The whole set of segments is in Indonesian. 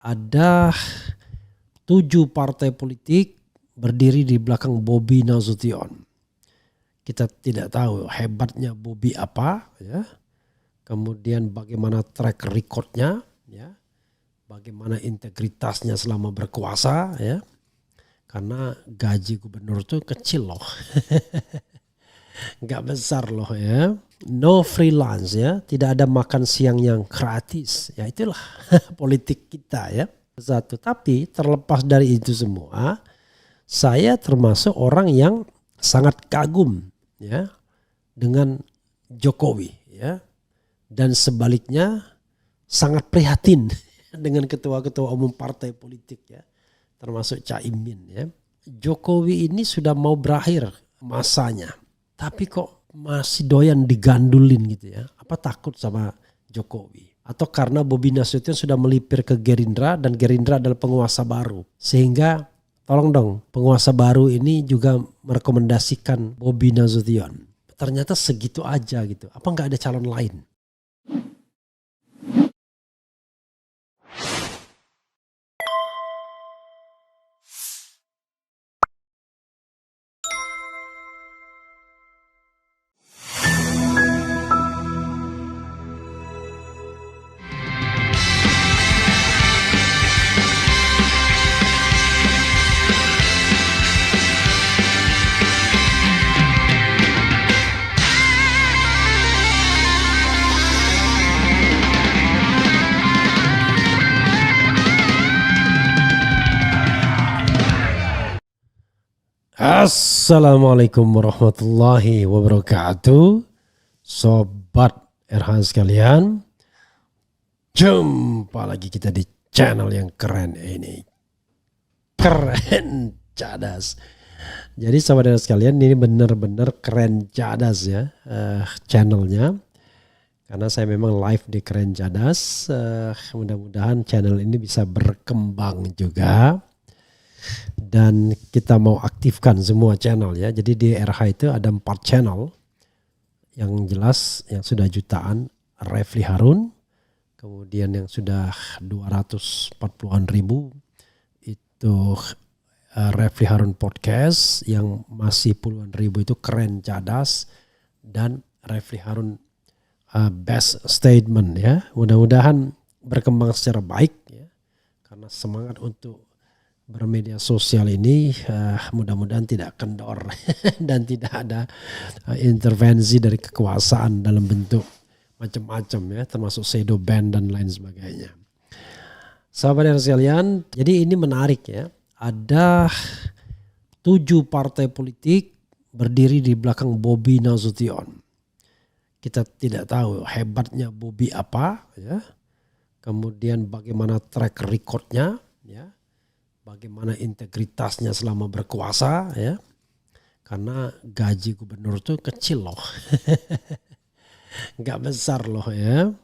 ada 7 partai politik berdiri di belakang Bobi Nasution. Kita tidak tahu hebatnya Bobi apa, ya. Kemudian bagaimana track recordnya, ya. Bagaimana integritasnya selama berkuasa, ya. Karena gaji gubernur itu kecil loh. Nggak besar loh, ya. No freelance, ya. Tidak ada makan siang yang gratis. Ya itulah politik kita, ya. Satu. Tapi terlepas dari itu semua, saya termasuk orang yang sangat kagum, ya, dengan Jokowi, ya. Dan sebaliknya sangat prihatin dengan ketua-ketua umum partai politik, ya, termasuk Caimin, ya. Jokowi ini sudah mau berakhir masanya, tapi kok masih doyan digandulin gitu, ya. Apa takut sama Jokowi? Atau karena Bobi Nasution sudah melipir ke Gerindra dan Gerindra adalah penguasa baru, sehingga tolong dong penguasa baru ini juga merekomendasikan Bobi Nasution. Ternyata segitu aja gitu. Apa nggak ada calon lain? Assalamualaikum warahmatullahi wabarakatuh. Sobat RH sekalian, jumpa lagi kita di channel yang keren ini. Keren cadas. Jadi sobat RH sekalian, ini benar-benar keren cadas, ya, channelnya. Karena saya memang live di Keren Cadas. Mudah-mudahan channel ini bisa berkembang juga. Dan kita mau aktifkan semua channel, ya. Jadi di RH itu ada 4 channel. Yang jelas yang sudah jutaan Refli Harun. Kemudian yang sudah 240-an ribu itu Refli Harun Podcast. Yang masih puluhan ribu itu Keren Cadas. Dan Refli Harun Best Statement, ya. Mudah-mudahan berkembang secara baik, ya. Karena semangat untuk bermedia sosial ini mudah-mudahan tidak kendor dan tidak ada intervensi dari kekuasaan dalam bentuk macam-macam, ya, termasuk shadow ban dan lain sebagainya. Sahabat sekalian, jadi ini menarik, ya. Ada 7 partai politik berdiri di belakang Bobi Nasution. Kita tidak tahu hebatnya Bobi apa, ya. Kemudian bagaimana track recordnya, ya. Bagaimana integritasnya selama berkuasa, ya. Karena gaji gubernur itu kecil loh. Nggak besar loh, ya.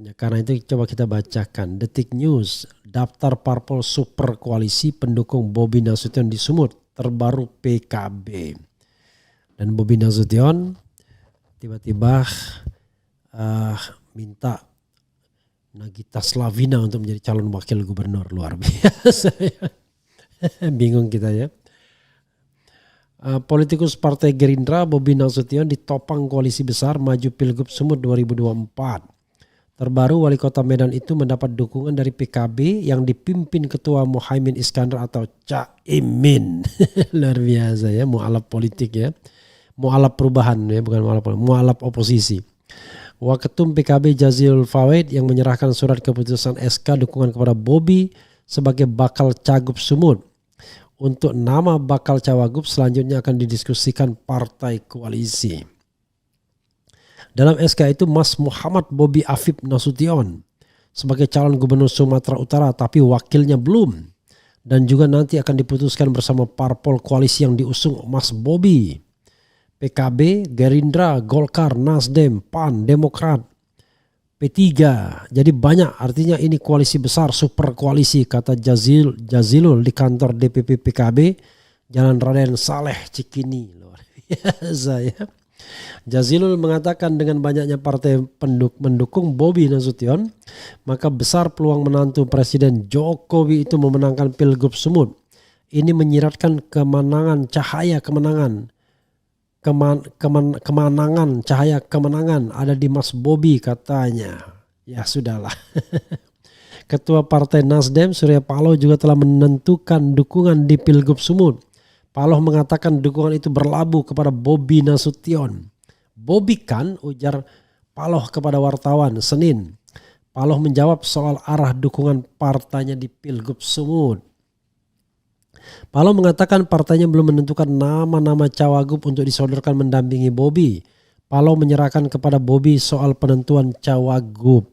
Ya, karena itu coba kita bacakan. Detik News, daftar parpol super koalisi pendukung Bobi Nasution di Sumut, terbaru PKB. Dan Bobi Nasution tiba-tiba minta Nagita Slavina untuk menjadi calon wakil gubernur. Luar biasa, ya. Bingung kita, ya. Politikus Partai Gerindra Bobi Nasution ditopang koalisi besar maju Pilgub Sumut 2024. Terbaru wali kota Medan itu mendapat dukungan dari PKB yang dipimpin Ketua Muhaimin Iskandar atau Caimin. Luar biasa, ya, mualaf politik, ya. Mualaf perubahan, ya, bukan mualaf oposisi. Waketum PKB Jazilul Fawait yang menyerahkan surat keputusan SK dukungan kepada Bobi sebagai bakal cagup Sumut. Untuk nama bakal cawagup selanjutnya akan didiskusikan partai koalisi. Dalam SK itu Mas Muhammad Bobi Afif Nasution sebagai calon gubernur Sumatera Utara, tapi wakilnya belum. Dan juga nanti akan diputuskan bersama parpol koalisi yang diusung Mas Bobi. PKB, Gerindra, Golkar, Nasdem, PAN, Demokrat, P3. Jadi banyak, artinya ini koalisi besar, super koalisi, kata Jazilul di kantor DPP PKB Jalan Raden Saleh Cikini. Luar biasa, ya. Jazilul mengatakan dengan banyaknya partai mendukung Bobi Nasution, maka besar peluang menantu Presiden Jokowi itu memenangkan Pilgub Sumut. Ini menyiratkan cahaya kemenangan ada di Mas Bobi katanya. Ya sudahlah. Ketua Partai Nasdem Surya Paloh juga telah menentukan dukungan di Pilgub Sumut. Paloh mengatakan dukungan itu berlabuh kepada Bobi Nasution. Bobi kan, ujar Paloh kepada wartawan Senin. Paloh menjawab soal arah dukungan partainya di Pilgub Sumut. Paloh mengatakan partainya belum menentukan nama-nama cawagup untuk disodorkan mendampingi Bobi. Paloh menyerahkan kepada Bobi soal penentuan cawagup.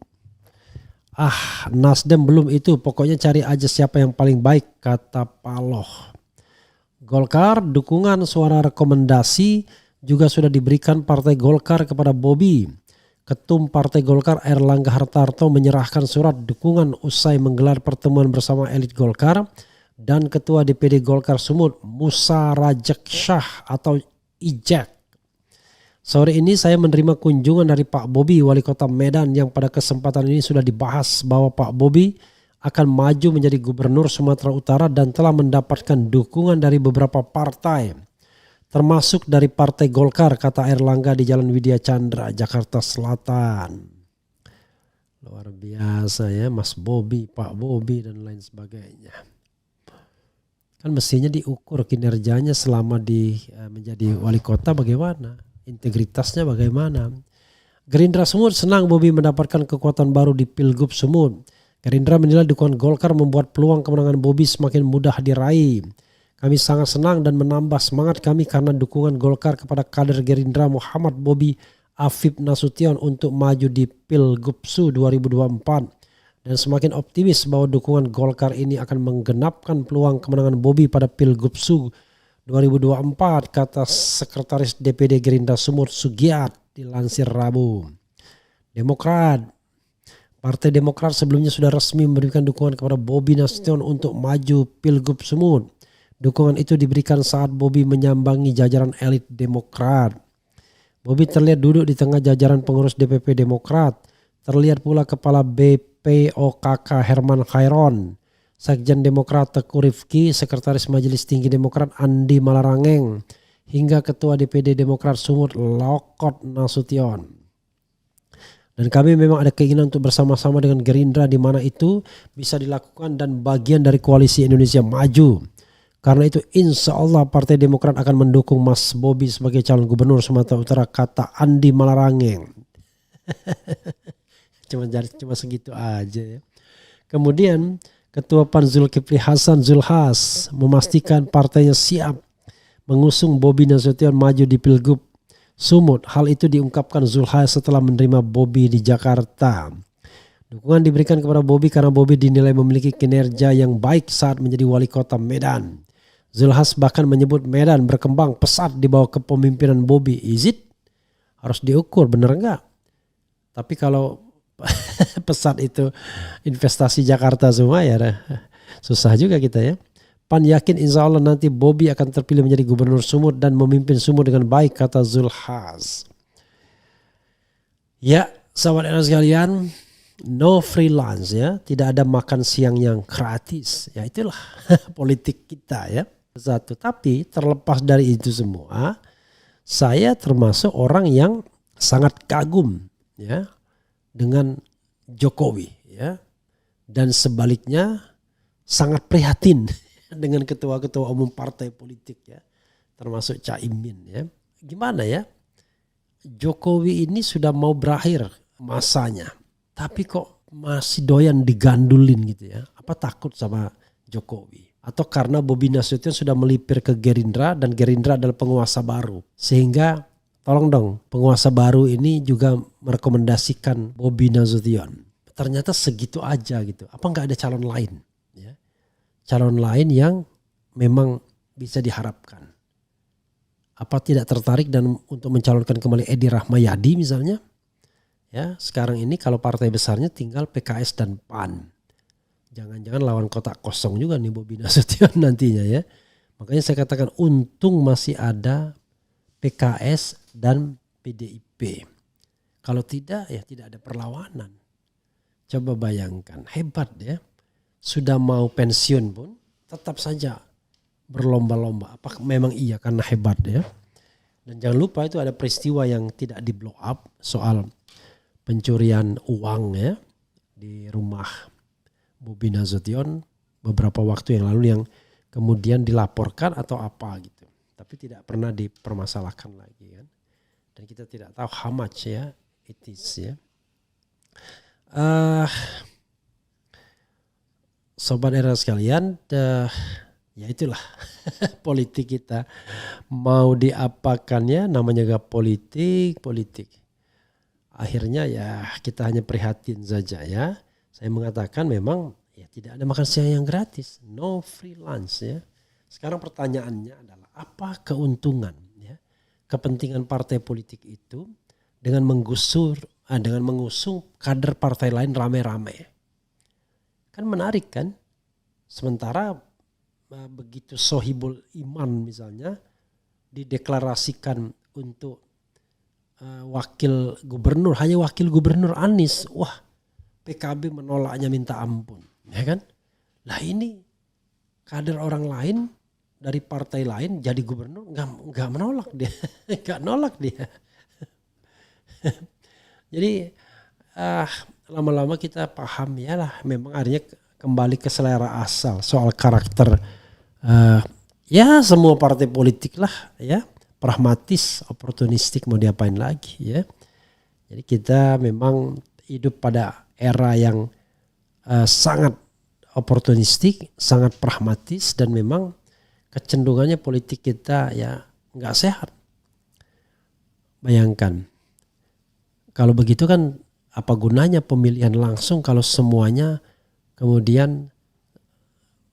Nasdem belum itu, pokoknya cari aja siapa yang paling baik, kata Paloh. Golkar, dukungan suara rekomendasi juga sudah diberikan Partai Golkar kepada Bobi. Ketum Partai Golkar Airlangga Hartarto menyerahkan surat dukungan usai menggelar pertemuan bersama elit Golkar dan Ketua DPD Golkar Sumut Musa Rajeksyah atau Ijek. Sore ini saya menerima kunjungan dari Pak Bobi, Wali Kota Medan, yang pada kesempatan ini sudah dibahas bahwa Pak Bobi akan maju menjadi Gubernur Sumatera Utara dan telah mendapatkan dukungan dari beberapa partai, termasuk dari Partai Golkar, kata Airlangga di Jalan Widya Chandra, Jakarta Selatan. Luar biasa ya, Mas Bobi, Pak Bobi dan lain sebagainya. Kan mestinya diukur kinerjanya selama menjadi wali kota bagaimana, integritasnya bagaimana. Gerindra Sumut senang Bobi mendapatkan kekuatan baru di Pilgub Sumut. Gerindra menilai dukungan Golkar membuat peluang kemenangan Bobi semakin mudah diraih. Kami sangat senang dan menambah semangat kami karena dukungan Golkar kepada kader Gerindra Muhammad Bobi Afif Nasution untuk maju di Pilgubsu 2024. Dan semakin optimis bahwa dukungan Golkar ini akan menggenapkan peluang kemenangan Bobi pada Pilgubsu 2024, kata Sekretaris DPD Gerindra Sumut Sugiat dilansir Rabu. Partai Demokrat sebelumnya sudah resmi memberikan dukungan kepada Bobi Nasution untuk maju Pilgub Sumut. Dukungan itu diberikan saat Bobi menyambangi jajaran elit Demokrat. Bobi terlihat duduk di tengah jajaran pengurus DPP Demokrat. Terlihat pula Kepala BPOKK Herman Khairon, Sekjen Demokrat Teguh Rifki, Sekretaris Majelis Tinggi Demokrat Andi Malarangeng, hingga Ketua DPD Demokrat Sumut Lokot Nasution. Dan kami memang ada keinginan untuk bersama-sama dengan Gerindra di mana itu bisa dilakukan dan bagian dari koalisi Indonesia Maju. Karena itu insya Allah Partai Demokrat akan mendukung Mas Bobi sebagai calon gubernur Sumatera Utara, kata Andi Malarangeng. Cuma segitu aja ya. Kemudian Ketua PAN Zulkifli Hasan Zulhas memastikan partainya siap mengusung Bobi Nasution maju di Pilgub Sumut. Hal itu diungkapkan Zulhas setelah menerima Bobi di Jakarta. Dukungan diberikan kepada Bobi karena Bobi dinilai memiliki kinerja yang baik saat menjadi wali kota Medan. Zulhas bahkan menyebut Medan berkembang pesat di bawah kepemimpinan Bobi. Is it? Harus diukur, bener enggak? Tapi kalau pesat itu investasi Jakarta semua ya susah juga kita ya. PAN yakin insya Allah nanti Bobi akan terpilih menjadi gubernur Sumut dan memimpin Sumut dengan baik, kata Zulhas. Ya sahabat sekalian, no freelance ya, tidak ada makan siang yang gratis. Ya itulah politik kita ya. Satu, tapi terlepas dari itu semua, saya termasuk orang yang sangat kagum ya dengan Jokowi ya, dan sebaliknya sangat prihatin dengan ketua-ketua umum partai politik ya, termasuk Caimin ya. Gimana ya, Jokowi ini sudah mau berakhir masanya, tapi kok masih doyan digandulin gitu ya. Apa takut sama Jokowi? Atau karena Bobi Nasution sudah melipir ke Gerindra dan Gerindra adalah penguasa baru, sehingga tolong dong penguasa baru ini juga merekomendasikan Bobi Nasution. Ternyata segitu aja gitu. Apa nggak ada calon lain? Ya. Calon lain yang memang bisa diharapkan. Apa tidak tertarik dan untuk mencalonkan kembali Edi Rahmayadi misalnya? Ya, sekarang ini kalau partai besarnya tinggal PKS dan PAN. Jangan-jangan lawan kotak kosong juga nih Bobi Nasution nantinya ya. Makanya saya katakan untung masih ada PKS dan PDIP. Kalau tidak ya tidak ada perlawanan. Coba bayangkan, hebat ya. Sudah mau pensiun pun tetap saja berlomba-lomba. Apakah memang iya karena hebat ya. Dan jangan lupa itu ada peristiwa yang tidak di blow up soal pencurian uang ya di rumah Bobi Nasution beberapa waktu yang lalu yang kemudian dilaporkan atau apa gitu. Tapi tidak pernah dipermasalahkan lagi kan. Dan kita tidak tahu how much ya it is ya. Sobat era sekalian, ya itulah politik kita. Mau diapakannya namanya gak politik. Akhirnya ya kita hanya prihatin saja ya. Saya mengatakan memang ya tidak ada makan siang yang gratis. No free lunch ya. Sekarang pertanyaannya adalah apa keuntungan ya. Kepentingan partai politik itu dengan mengusung kader partai lain rame-rame. Kan menarik kan? Sementara begitu sohibul iman misalnya dideklarasikan untuk wakil gubernur, hanya wakil gubernur Anies. Wah, PKB menolaknya minta ampun. Ya kan? Lah ini kader orang lain dari partai lain jadi gubernur nggak menolak dia. Nggak nolak dia. Jadi lama-lama kita paham ya lah memang akhirnya kembali ke selera asal soal karakter ya semua partai politik lah ya, pragmatis, oportunistik, mau diapain lagi ya. Jadi kita memang hidup pada era yang sangat oportunistik, sangat pragmatis dan memang kecenderungannya politik kita ya nggak sehat. Bayangkan. Kalau begitu kan apa gunanya pemilihan langsung kalau semuanya kemudian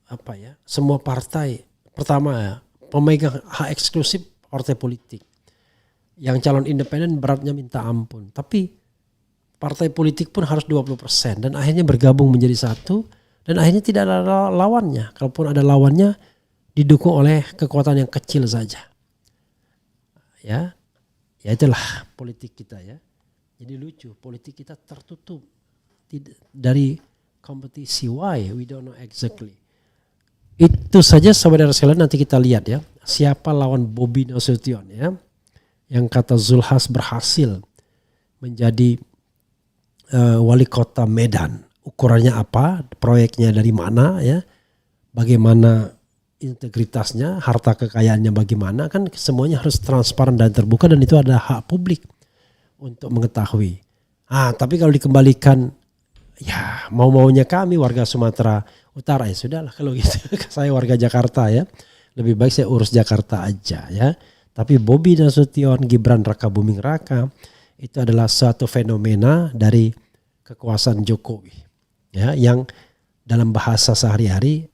apa ya, semua partai pertama ya pemegang hak eksklusif partai politik. Yang calon independen beratnya minta ampun. Tapi partai politik pun harus 20% dan akhirnya bergabung menjadi satu dan akhirnya tidak ada lawannya. Kalaupun ada lawannya didukung oleh kekuatan yang kecil saja. Ya itulah politik kita ya. Jadi lucu, politik kita tertutup dari kompetisi. Why? We don't know exactly. Itu saja saudara sekalian, nanti kita lihat ya. Siapa lawan Bobi Nasution ya. Yang kata Zulhas berhasil menjadi wali kota Medan. Ukurannya apa? Proyeknya dari mana ya. Bagaimana integritasnya, harta kekayaannya bagaimana. Kan semuanya harus transparan dan terbuka dan itu ada hak publik untuk mengetahui. Tapi kalau dikembalikan ya mau-maunya kami warga Sumatera Utara ya sudahlah kalau gitu. Saya warga Jakarta ya. Lebih baik saya urus Jakarta aja ya. Tapi Bobi Nasution, Gibran Rakabuming Raka itu adalah suatu fenomena dari kekuasaan Jokowi ya yang dalam bahasa sehari-hari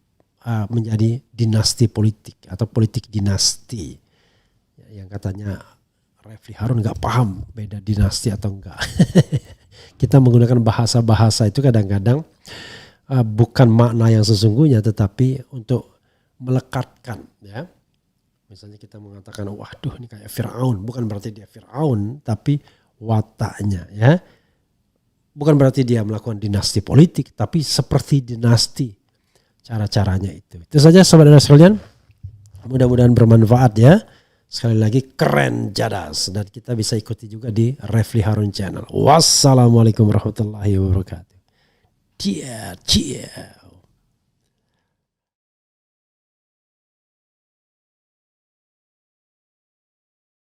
menjadi dinasti politik atau politik dinasti. Yang katanya Refli Harun nggak paham beda dinasti atau enggak. Kita menggunakan bahasa-bahasa itu kadang-kadang bukan makna yang sesungguhnya, tetapi untuk melekatkan. Ya, misalnya kita mengatakan, waduh ini kayak Firaun, bukan berarti dia Firaun, tapi wataknya. Ya, bukan berarti dia melakukan dinasti politik, tapi seperti dinasti cara-caranya itu. Itu saja saudara sekalian. Mudah-mudahan bermanfaat ya. Sekali lagi keren jadas dan kita bisa ikuti juga di Refli Harun Channel. Wassalamualaikum warahmatullahi wabarakatuh. Cia.